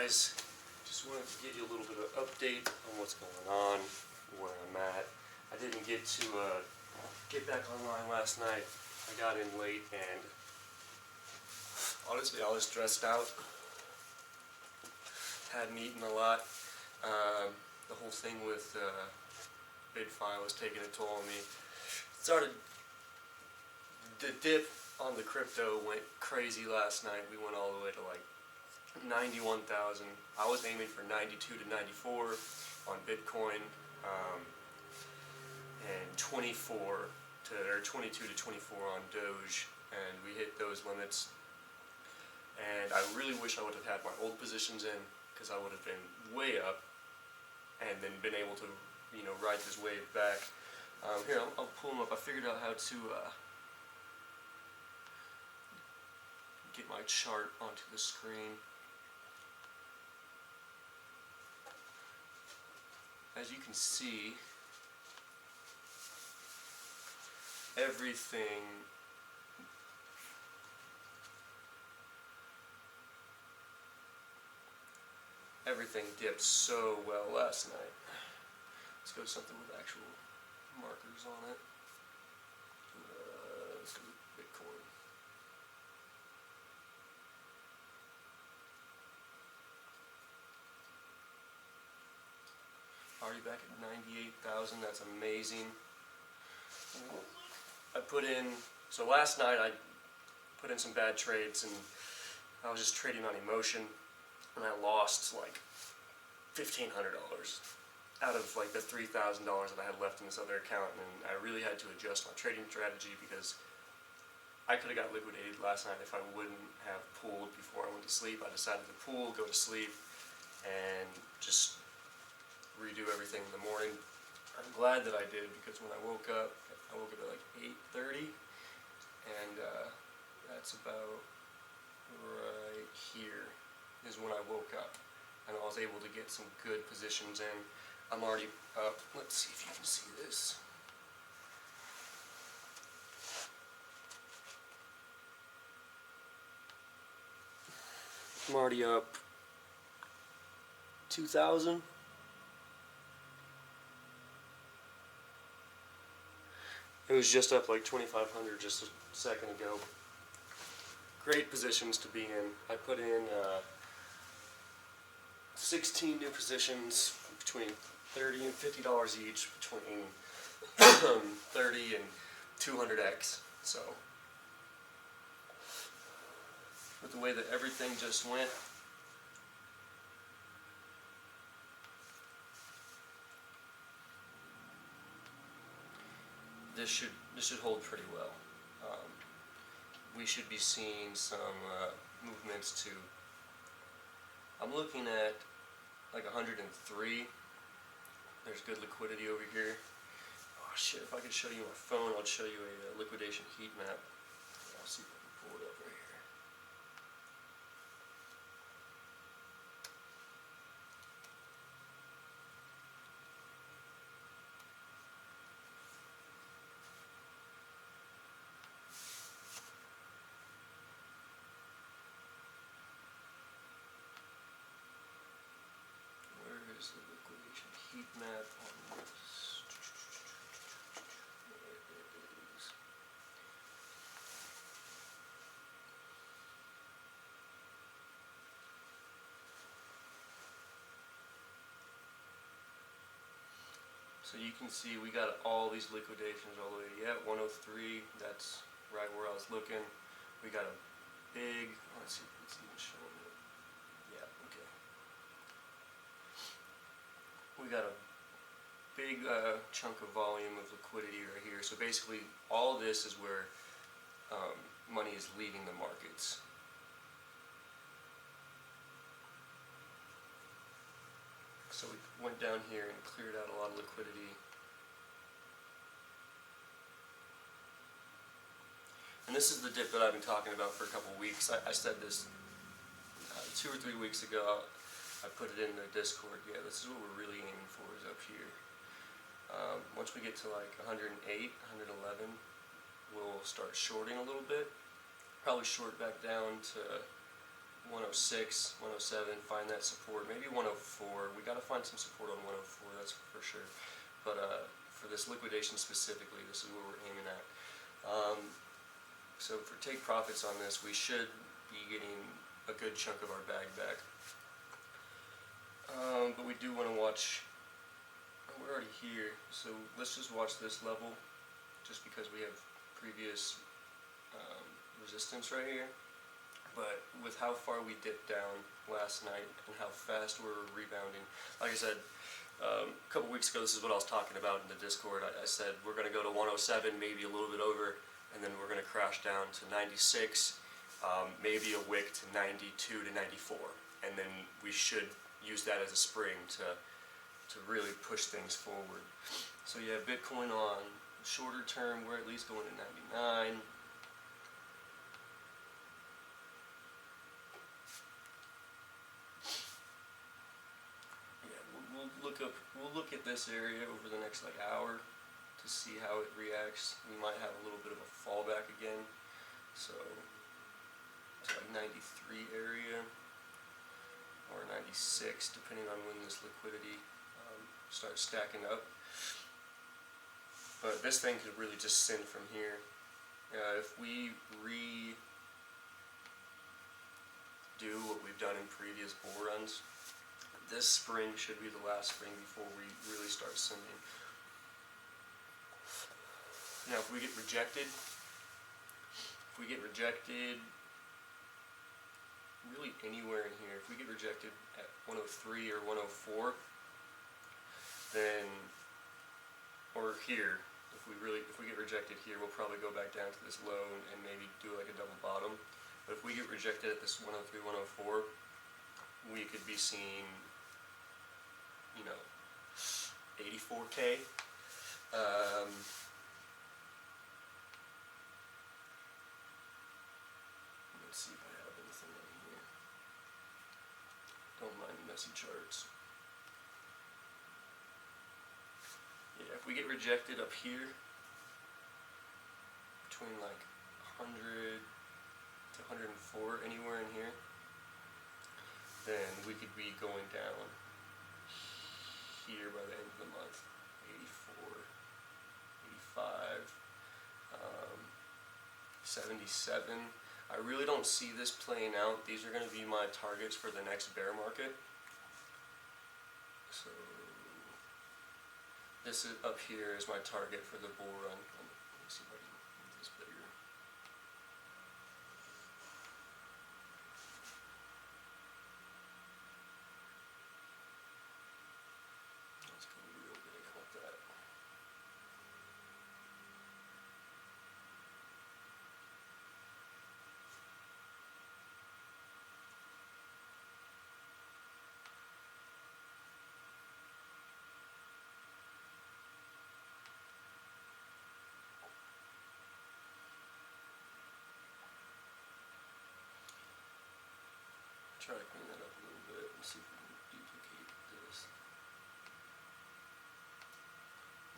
guys, just wanted to give you a little bit of update on what's going on, where I'm at. I didn't get to get back online last night. I got in late and honestly I was stressed out. Hadn't eaten a lot. The whole thing with BitFi was taking a toll on me. The dip on the crypto went crazy last night. We went all the way to like 91,000. I was aiming for 92 to 94 on Bitcoin, and 22 to 24 on Doge, and we hit those limits. And I really wish I would have had my old positions in, because I would have been way up, and then been able to, ride this wave back. Here, I'll pull them up. I figured out how to get my chart onto the screen. As you can see, everything dipped so well last night. Let's go to something with actual markers on it. Let's go with Bitcoin. Already back at 98,000. That's amazing. So last night I put in some bad trades, and I was just trading on emotion, and I lost like $1,500 out of like the $3,000 that I had left in this other account, and I really had to adjust my trading strategy because I could have got liquidated last night if I wouldn't have pooled before I went to sleep. I decided to pool, go to sleep, and just redo everything in the morning. I'm glad that I did, because when I woke up at like 8:30, and that's about right here is when I woke up, and I was able to get some good positions in. I'm already up. Let's see if you can see this. I'm already up 2,000. It was just up like 2,500 just a second ago. Great positions to be in. I put in 16 new positions between $30 and $50 each, between 30 and 200x. So, with the way that everything just went, this should hold pretty well. We should be seeing some movements to, I'm looking at like 103. There's good liquidity over here. Oh shit, if I could show you my phone, I'll show you a liquidation heat map. I'll see if I can pull it up right here. Where's the liquidation heat map on this? There it is. So you can see we got all these liquidations all the way. Yeah, 103. That's right where I was looking. We got a big. Let's see if it's even showing it. Yeah. Okay. We got a big chunk of volume of liquidity right here. So basically, all this is where money is leaving the markets. So we went down here and cleared out a lot of liquidity. And this is the dip that I've been talking about for a couple weeks. I said this 2 or 3 weeks ago. I put it in the Discord. Yeah, this is what we're really aiming for, is up here. Once we get to like 108, 111, we'll start shorting a little bit. Probably short back down to 106, 107, find that support, maybe 104. We got to find some support on 104, that's for sure. But for this liquidation specifically, this is what we're aiming at. So for take profits on this, we should be getting a good chunk of our bag back. But we do want to watch, we're already here, so let's just watch this level, just because we have previous resistance right here. But with how far we dipped down last night and how fast we're rebounding, like I said, a couple weeks ago, this is what I was talking about in the Discord. I said we're going to go to 107, maybe a little bit over, and then we're going to crash down to 96, maybe a wick to 92 to 94, and then we should use that as a spring to really push things forward. So yeah, Bitcoin on shorter term, we're at least going to 99. We'll look at this area over the next like hour to see how it reacts. We might have a little bit of a fallback again, so it's like 93 area or 96, depending on when this liquidity starts stacking up. But this thing could really just send from here. If we redo what we've done in previous bull runs, this spring should be the last spring before we really start sending. Now, if we get rejected really anywhere in here, if we get rejected at 103 or 104, then, or here, if we get rejected here, we'll probably go back down to this low and maybe do like a double bottom. But if we get rejected at this 103, 104, we could be seeing, 84K. Let's see if I have anything in here. Don't mind messy charts. Yeah, if we get rejected up here, between like 100 to 104, anywhere in here, then we could be going down here by the end of the month. 84, 85, 77. I really don't see this playing out. These are going to be my targets for the next bear market. So this is up here is my target for the bull run. Let me see if I can make this bigger. Let's go real big. How about that? Try to clean that up a little bit and see if we can duplicate this.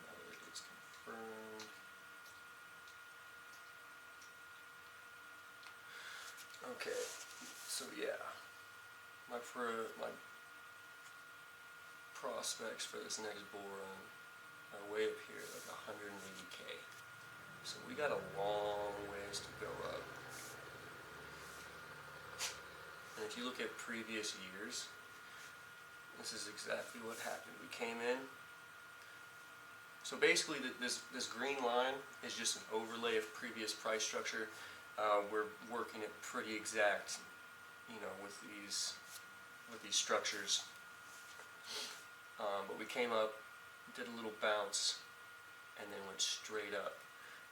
Now that it gets confirmed. Okay, so yeah, my prospects for this next bull run are way up here, like 180K. So we got a long ways to go up. And if you look at previous years, this is exactly what happened. We came in. So basically, this green line is just an overlay of previous price structure. We're working it pretty exact, with these structures. But we came up, did a little bounce, and then went straight up.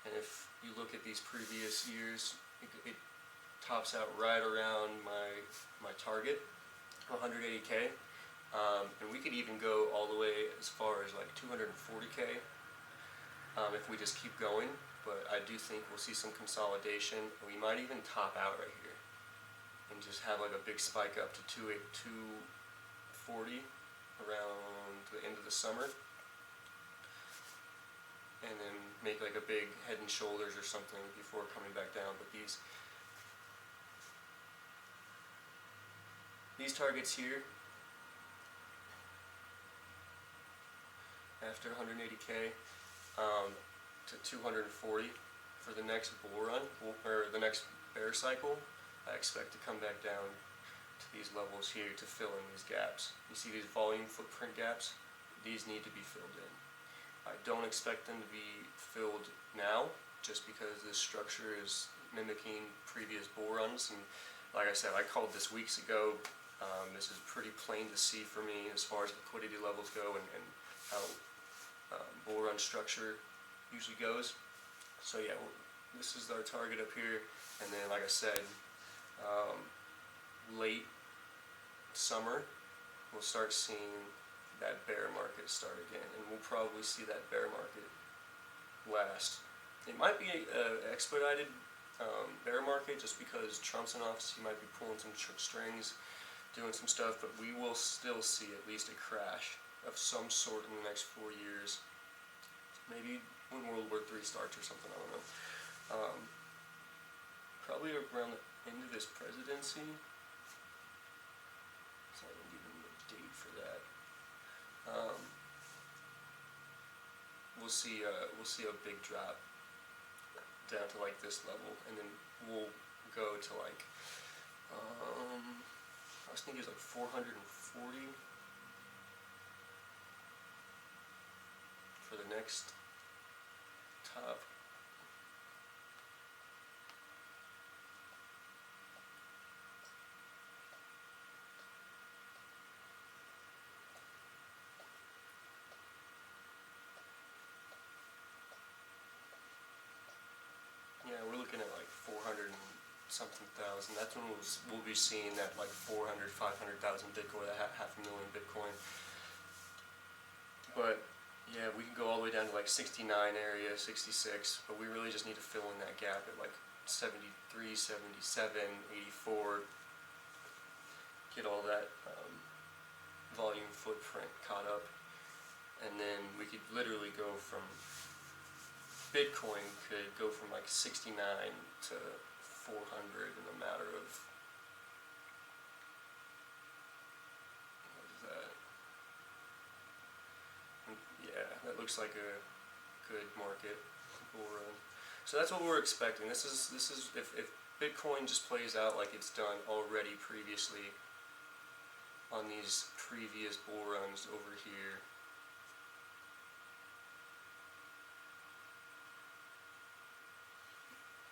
And if you look at these previous years, it tops out right around my target, 180K, and we could even go all the way as far as like 240K if we just keep going. But I do think we'll see some consolidation, and we might even top out right here and just have like a big spike up to 240 around the end of the summer, and then make like a big head and shoulders or something before coming back down. But these these targets here, after 180K to 240 for the next bull run, or the next bear cycle, I expect to come back down to these levels here to fill in these gaps. You see these volume footprint gaps? These need to be filled in. I don't expect them to be filled now, just because this structure is mimicking previous bull runs, and like I said, I called this weeks ago. This is pretty plain to see for me as far as liquidity levels go, and how bull run structure usually goes. So yeah, this is our target up here, and then like I said, late summer we'll start seeing that bear market start again, and we'll probably see that bear market last. It might be an expedited bear market just because Trump's in office. He might be pulling some strings, doing some stuff, but we will still see at least a crash of some sort in the next 4 years. Maybe when World War III starts or something, I don't know. Probably around the end of his presidency. So I didn't give him a date for that. We'll see a big drop down to like this level, and then we'll go to like I was thinking it was like 440 for the next top. Yeah, we're looking at like 400 and something thousand. That's when we'll be seeing that like 400, 500,000 Bitcoin, that half a million Bitcoin. But yeah, we can go all the way down to like 69 area, 66, but we really just need to fill in that gap at like 73, 77, 84, get all that volume footprint caught up, and then we could literally go from, Bitcoin could go from like 69 to 400 in a matter of, what is that? Yeah, that looks like a good market bull run. So that's what we're expecting. This is if Bitcoin just plays out like it's done already previously on these previous bull runs over here.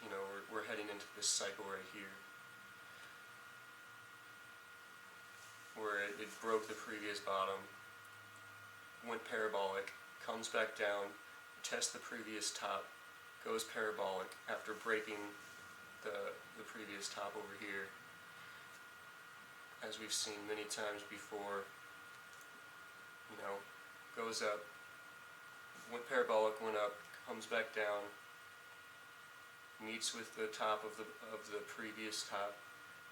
You know, we're heading into this cycle right here, where it broke the previous bottom, went parabolic, comes back down, tests the previous top, goes parabolic after breaking the previous top over here, as we've seen many times before. You know, goes up, went parabolic, went up, comes back down, meets with the top of the previous top,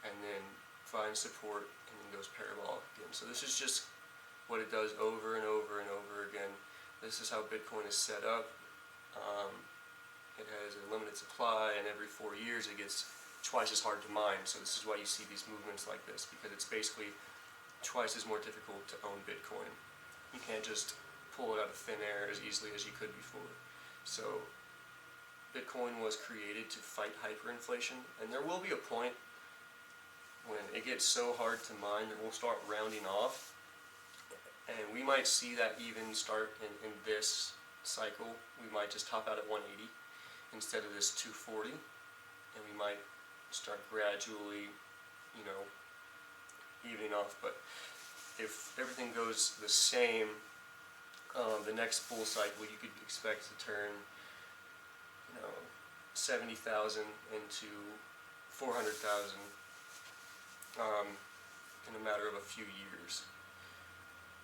and then finds support, and then goes parabolic again. So this is just what it does over and over and over again. This is how Bitcoin is set up. It has a limited supply, and every 4 years it gets twice as hard to mine. So this is why you see these movements like this, because it's basically twice as more difficult to own Bitcoin. You can't just pull it out of thin air as easily as you could before. So Bitcoin was created to fight hyperinflation, and there will be a point when it gets so hard to mine that we'll start rounding off, and we might see that even start in this cycle. We might just top out at 180 instead of this 240, and we might start gradually, you know, evening off. But if everything goes the same, the next bull cycle you could expect to turn, you know, 70,000 into 400,000 in a matter of a few years.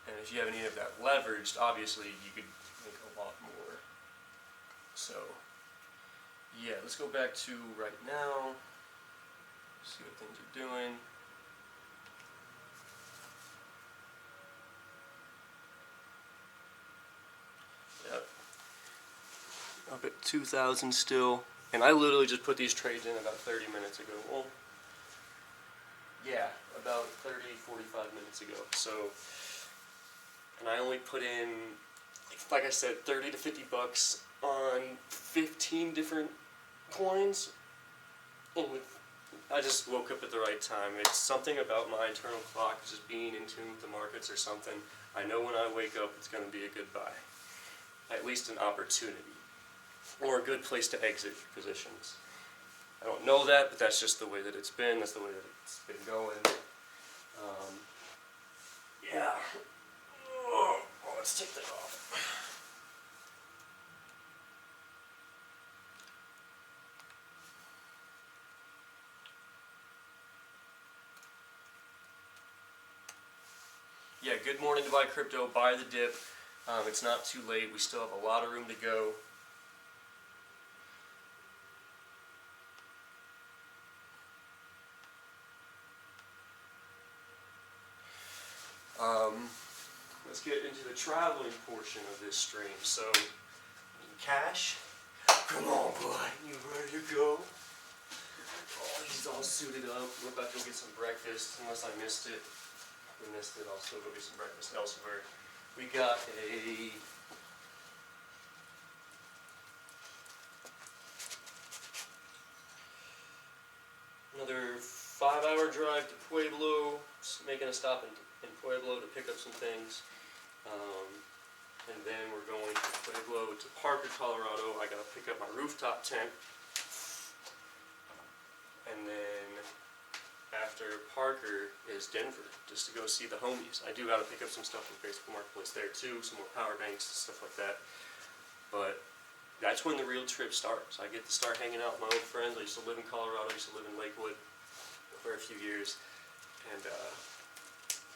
And if you have any of that leveraged, obviously you could make a lot more. So yeah, let's go back to right now, see what things are doing. Yep. Up at 2,000 still, and I literally just put these trades in about 30 minutes ago. Well, yeah, about 45 minutes ago. So, and I only put in, like I said, 30 to 50 bucks on 15 different coins. And I just woke up at the right time. It's something about my internal clock, just being in tune with the markets or something. I know when I wake up it's going to be a good buy. At least an opportunity. Or a good place to exit positions. I don't know that, but that's just the way that it's been. That's the way that it's been going. Yeah. Oh, let's take that off. Yeah, good morning to buy crypto. Buy the dip. It's not too late. We still have a lot of room to go. Let's get into the traveling portion of this stream. So, Cash, come on, boy, you ready to go? Oh, he's all suited up. We're about to go get some breakfast, unless I missed it. If we missed it, I'll still go get some breakfast elsewhere. We got another 5-hour drive to Pueblo, making a stop in Pueblo to pick up some things. And then we're going to Pueblo to Parker, Colorado. I gotta pick up my rooftop tent. And then after Parker is Denver, just to go see the homies. I do gotta pick up some stuff from Facebook Marketplace there too, some more power banks and stuff like that. But that's when the real trip starts. I get to start hanging out with my old friends. I used to live in Colorado, I used to live in Lakewood for a few years. And,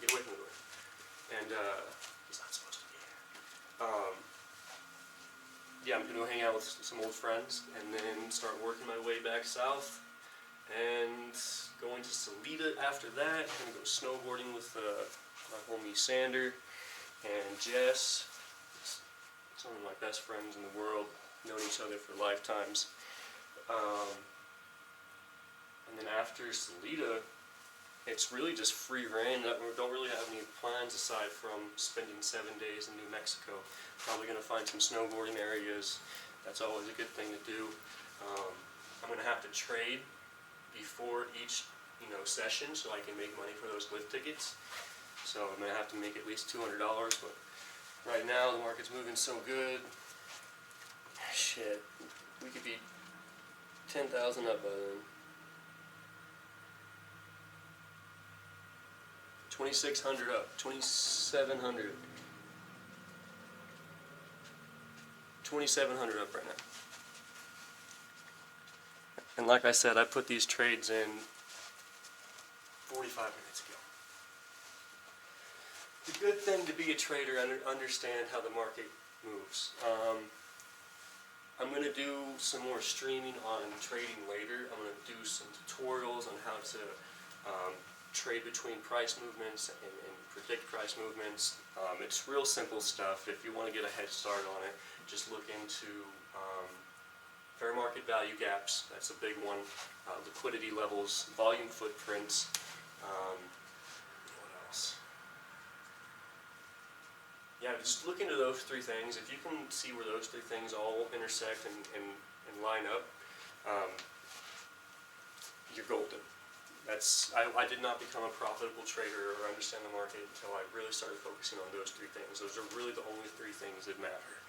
get away from the door. And, he's not supposed to be here. Yeah, I'm gonna go hang out with some old friends and then start working my way back south. And going to Salida after that. I'm gonna go snowboarding with my homie Sander and Jess. Some of my best friends in the world, known each other for lifetimes. And then after Salida, it's really just free reign. We don't really have any plans aside from spending 7 days in New Mexico. Probably going to find some snowboarding areas. That's always a good thing to do. I'm going to have to trade before each session so I can make money for those lift tickets. So I'm going to have to make at least $200, but right now the market's moving so good. Shit, we could be 10,000 up by then. 2,600 up, 2,700. 2,700 up right now. And like I said, I put these trades in 45 minutes ago. The good thing to be a trader and understand how the market moves. I'm going to do some more streaming on trading later. I'm going to do some tutorials on how to trade between price movements and predict price movements. It's real simple stuff. If you want to get a head start on it, just look into fair market value gaps. That's a big one. Liquidity levels, volume footprints. What else? Yeah, just look into those three things. If you can see where those three things all intersect and line up, you're golden. I did not become a profitable trader or understand the market until I really started focusing on those three things. Those are really the only three things that matter,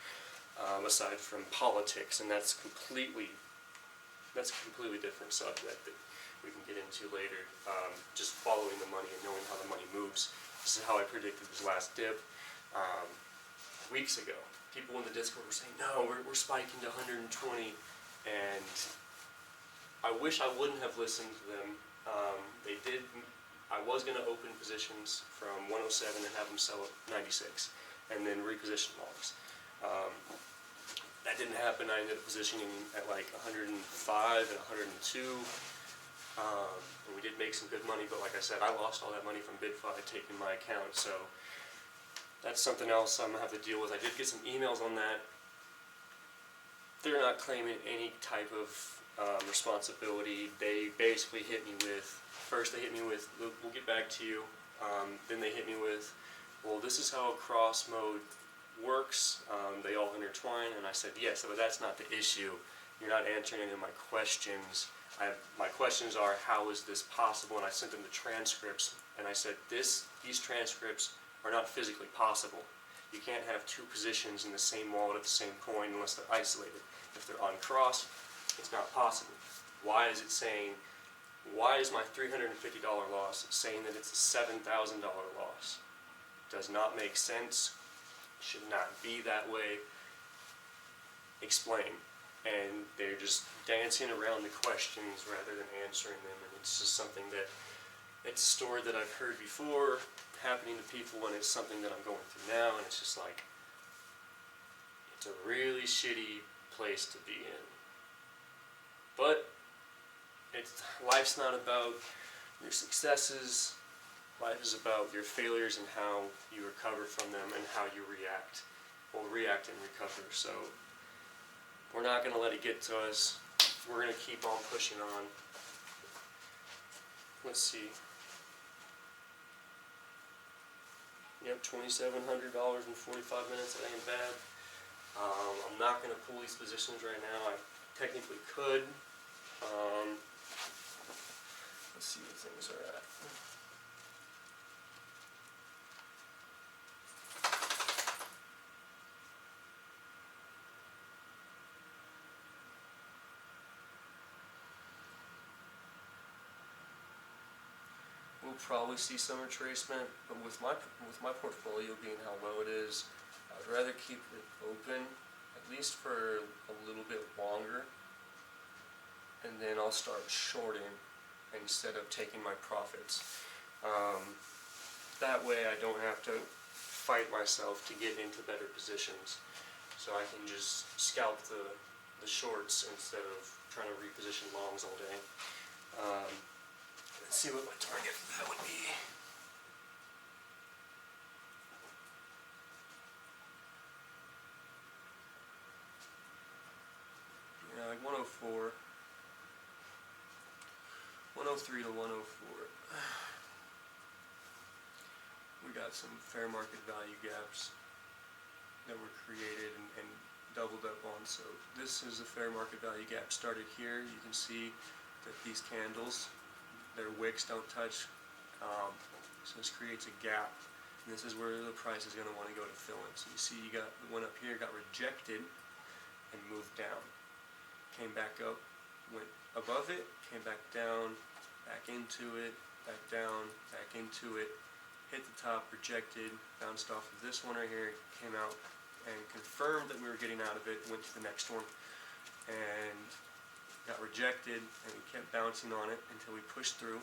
aside from politics, and that's a completely different subject that we can get into later. Just following the money and knowing how the money moves. This is how I predicted this last dip weeks ago. People in the Discord were saying, no, we're spiking to 120, and I wish I wouldn't have listened to them. They did. I was going to open positions from 107 and have them sell at 96, and then reposition longs. That didn't happen. I ended up positioning at like 105 and 102. And we did make some good money, but like I said, I lost all that money from BitFi taking my account, so that's something else I'm going to have to deal with. I did get some emails on that. They're not claiming any type of responsibility. They basically hit me with, first they hit me with, we'll get back to you. Then they hit me with, well, this is how a cross mode works. They all intertwine. And I said, yes, but that's not the issue. You're not answering any of my questions. My questions are, how is this possible? And I sent them the transcripts. And I said, these transcripts are not physically possible. You can't have two positions in the same wallet of the same coin unless they're isolated. If they're on cross, it's not possible. Why is it saying, why is my $350 loss saying that it's a $7,000 loss? Does not make sense. Should not be that way. Explain. And they're just dancing around the questions rather than answering them. And it's just something that, it's a story that I've heard before happening to people, and it's something that I'm going through now, and it's just like, it's a really shitty place to be in. But life's not about your successes. Life is about your failures and how you recover from them and how you react. Well, react and recover. So we're not going to let it get to us. We're going to keep on pushing on. Let's see. Yep, $2,700 in 45 minutes. That ain't bad. I'm not going to pull these positions right now. I technically could. Let's see what things are at. We'll probably see some retracement, but with my portfolio being how low it is, I'd rather keep it open at least for a little bit longer, and then I'll start shorting instead of taking my profits. That way I don't have to fight myself to get into better positions, so I can just scalp the shorts instead of trying to reposition longs all day. Let's see what my target for that would be. Yeah, like 104. 103 to 104. We got some fair market value gaps that were created and doubled up on. So this is a fair market value gap started here. You can see that these candles, their wicks don't touch, so this creates a gap, and this is where the price is going to want to go to fill in. So you see you got the one up here got rejected and moved down, came back up, went above it, came back down, back into it, back down, back into it, hit the top, rejected, bounced off of this one right here, came out and confirmed that we were getting out of it, went to the next one, and got rejected, and we kept bouncing on it until we pushed through.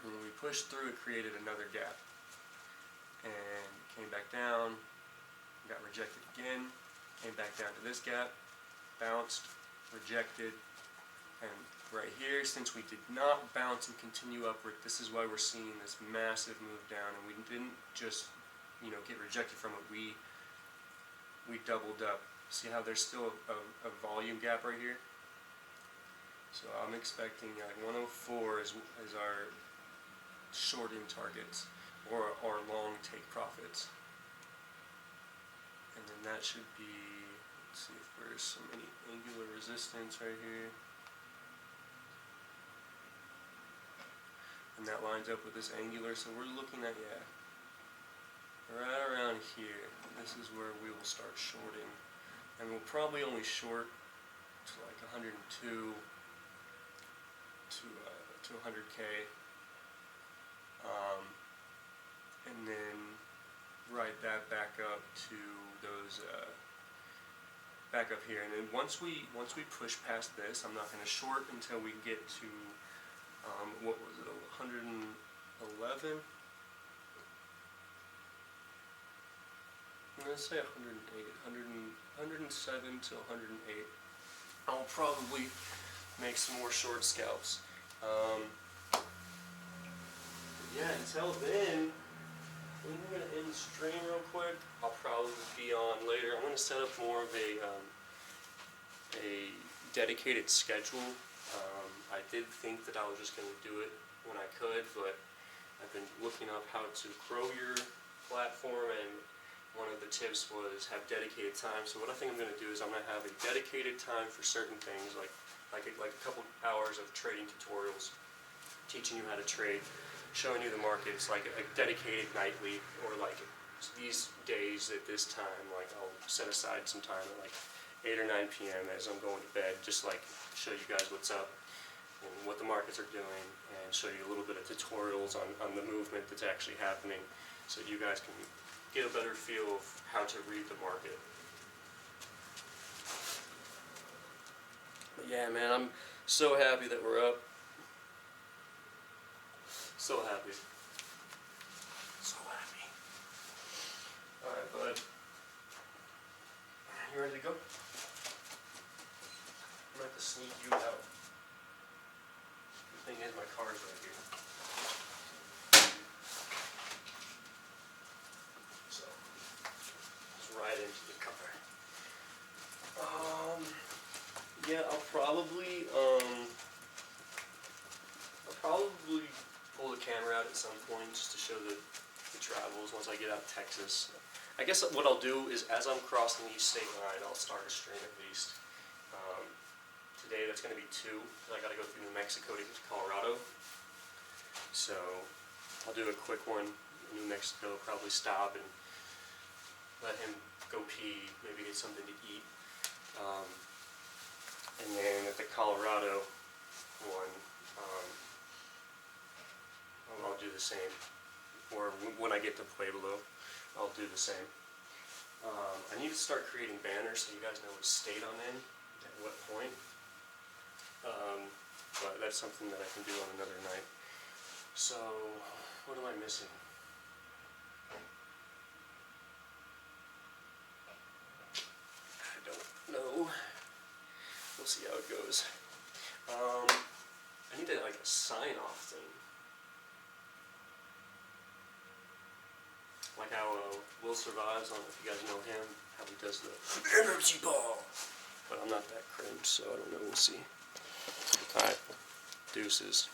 And when we pushed through, it created another gap. And came back down, got rejected again, came back down to this gap, bounced, rejected, and right here, since we did not bounce and continue upward, this is why we're seeing this massive move down, and we didn't just, get rejected from it, we doubled up. See how there's still a volume gap right here? So I'm expecting like 104 is our shorting targets, or our long take profits. And then that should be, let's see if there's some any angular resistance right here. And that lines up with this angular, so we're looking at, right around here. This is where we will start shorting. And we'll probably only short to like 102 to 100K, and then ride that back up to those back up here. And then once we push past this, I'm not going to short until we get to what was it, 111? I'm going to say 108, 107 to 108. I'll probably make some more short scalps. Until then, I'm going to end the stream real quick. I'll probably be on later. I'm going to set up more of a dedicated schedule. I did think that I was just going to do it when I could, but I've been looking up how to grow your platform, and one of the tips was have dedicated time. So what I think I'm going to do is I'm going to have a dedicated time for certain things, like a couple hours of trading tutorials, teaching you how to trade, showing you the markets, like a dedicated nightly, or like these days at this time, like I'll set aside some time at like 8 or 9 p.m. as I'm going to bed, just like show you guys what's up and what the markets are doing, and show you a little bit of tutorials on the movement that's actually happening, so you guys can get a better feel of how to read the market. But yeah, man, I'm so happy that we're up. So happy. So happy. Alright, bud. You ready to go? I'm gonna have to sneak you out. The thing is, my car's right here. So, just ride into the car. Yeah, I'll probably pull the camera out at some point just to show the travels once I get out of Texas. I guess what I'll do is, as I'm crossing the state line, I'll start a stream at least. Today that's going to be 2, because I got to go through New Mexico to get to Colorado. So I'll do a quick one in New Mexico, probably stop and let him go pee, maybe get something to eat. And then at the Colorado one, I'll do the same. Or when I get to Pueblo, I'll do the same. I need to start creating banners so you guys know what state I'm in at what point. But that's something that I can do on another night. So, what am I missing? I don't know. We'll see how it goes. I need like a sign-off thing. Like how Will Survives, I don't know if you guys know him, how he does the energy ball. But I'm not that cringe, so I don't know, we'll see. Alright, deuces.